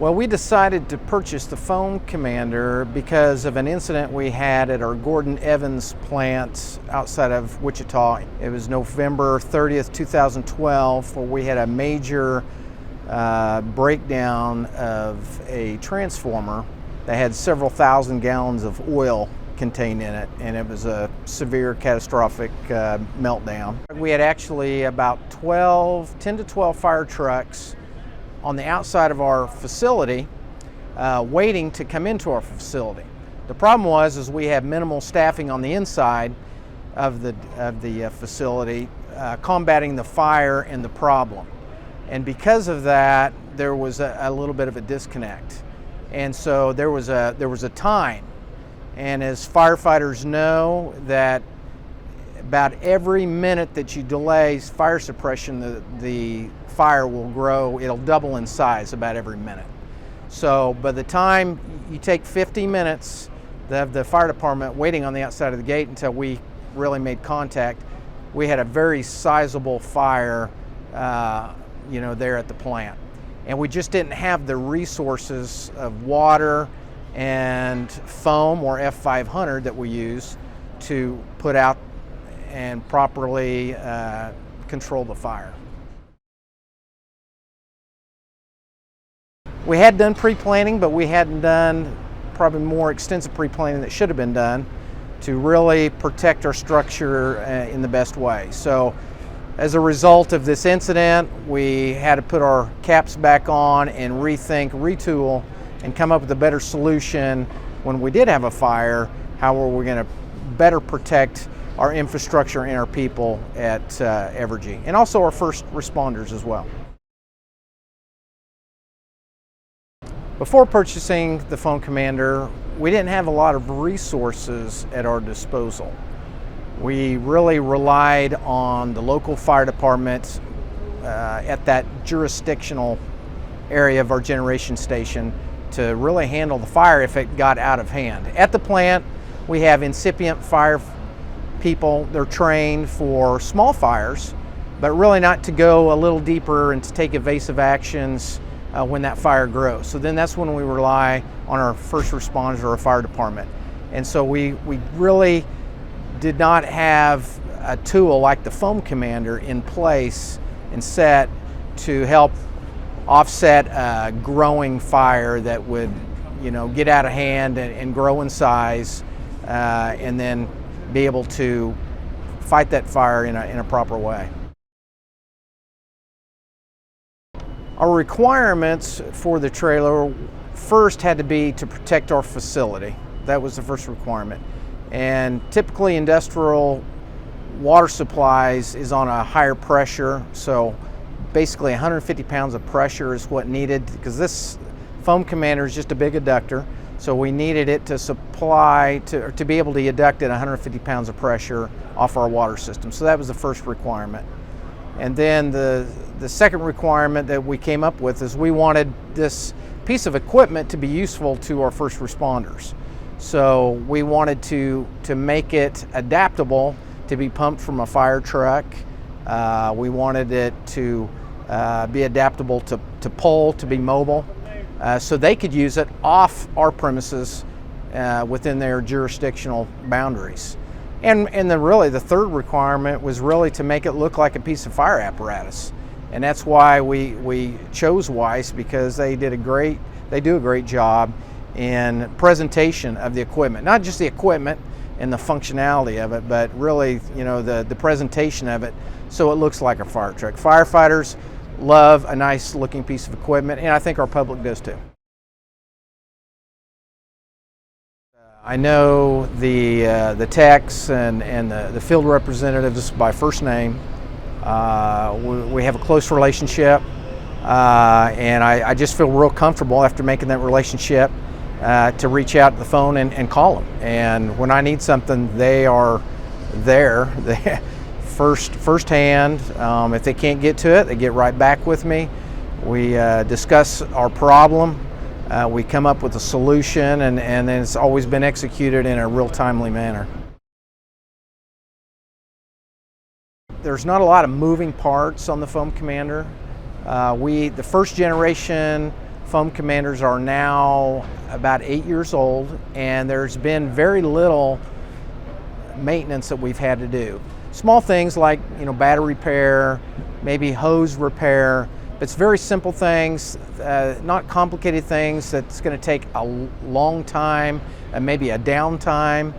Well, we decided to purchase the Foam Commander because of an incident we had at our Gordon Evans plant outside of Wichita. It was November 30th, 2012, where we had a major breakdown of a transformer that had several thousand gallons of oil contained in it, and it was a severe catastrophic meltdown. We had actually about 10 to 12 fire trucks on the outside of our facility waiting to come into our facility. The problem was we had minimal staffing on the inside of the facility combating the fire and the problem. And because of that, there was a little bit of a disconnect. And so there was a time. And as firefighters know, that about every minute that you delay fire suppression, the fire will grow. It'll double in size about every minute. So by the time you take 50 minutes of the fire department waiting on the outside of the gate until we really made contact, we had a very sizable fire there at the plant. And we just didn't have the resources of water and foam or F500 that we use to put out and properly control the fire. We had done pre-planning, but we hadn't done probably more extensive pre-planning that should have been done to really protect our structure in the best way. So as a result of this incident, we had to put our caps back on and retool, and come up with a better solution when we did have a fire. How were we going to better protect our infrastructure and our people at Evergy, and also our first responders as well. Before purchasing the Foam Commander, we didn't have a lot of resources at our disposal. We really relied on the local fire departments at that jurisdictional area of our generation station to really handle the fire if it got out of hand. At the plant, we have incipient fire people. They're trained for small fires, but really not to go a little deeper and to take evasive actions when that fire grows. So then that's when we rely on our first responders or our fire department. And so we really did not have a tool like the Foam Commander in place and set to help offset a growing fire that would get out of hand and grow in size, and then be able to fight that fire in a proper way. Our requirements for the trailer first had to be to protect our facility. That was the first requirement. And typically industrial water supplies is on a higher pressure, so basically 150 pounds of pressure is what needed, because this Foam Commander is just a big adductor, so we needed it to supply, to be able to adduct at 150 pounds of pressure off our water system. So that was the first requirement. And then the second requirement that we came up with is we wanted this piece of equipment to be useful to our first responders. So we wanted to make it adaptable to be pumped from a fire truck. We wanted it to be adaptable to pole, to be mobile, so they could use it off our premises within their jurisdictional boundaries. And really the third requirement was really to make it look like a piece of fire apparatus. And that's why we chose Weiss, because they do a great job in presentation of the equipment. Not just the equipment and the functionality of it, but really, the presentation of it so it looks like a fire truck. Firefighters love a nice looking piece of equipment, and I think our public does too. I know the techs and the field representatives by first name. We have a close relationship, and I just feel real comfortable after making that relationship to reach out to the phone and call them. And when I need something, they are there. Firsthand. If they can't get to it, they get right back with me. We discuss our problem. We come up with a solution, and then it's always been executed in a real timely manner. There's not a lot of moving parts on the Foam Commander. The first generation Foam Commanders are now about 8 years old, and there's been very little maintenance that we've had to do. Small things like battery repair, maybe hose repair, but it's very simple things, not complicated things that's going to take a long time, maybe a downtime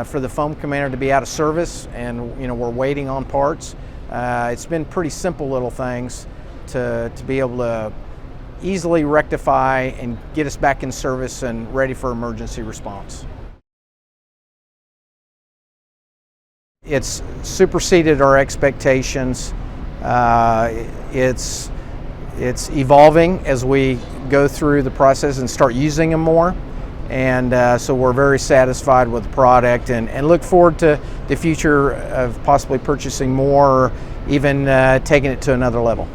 for the Foam Commander to be out of service, and we're waiting on parts. It's been pretty simple little things to be able to easily rectify and get us back in service and ready for emergency response. It's superseded our expectations. It's evolving as we go through the process and start using them more. And so we're very satisfied with the product and look forward to the future of possibly purchasing more or even taking it to another level.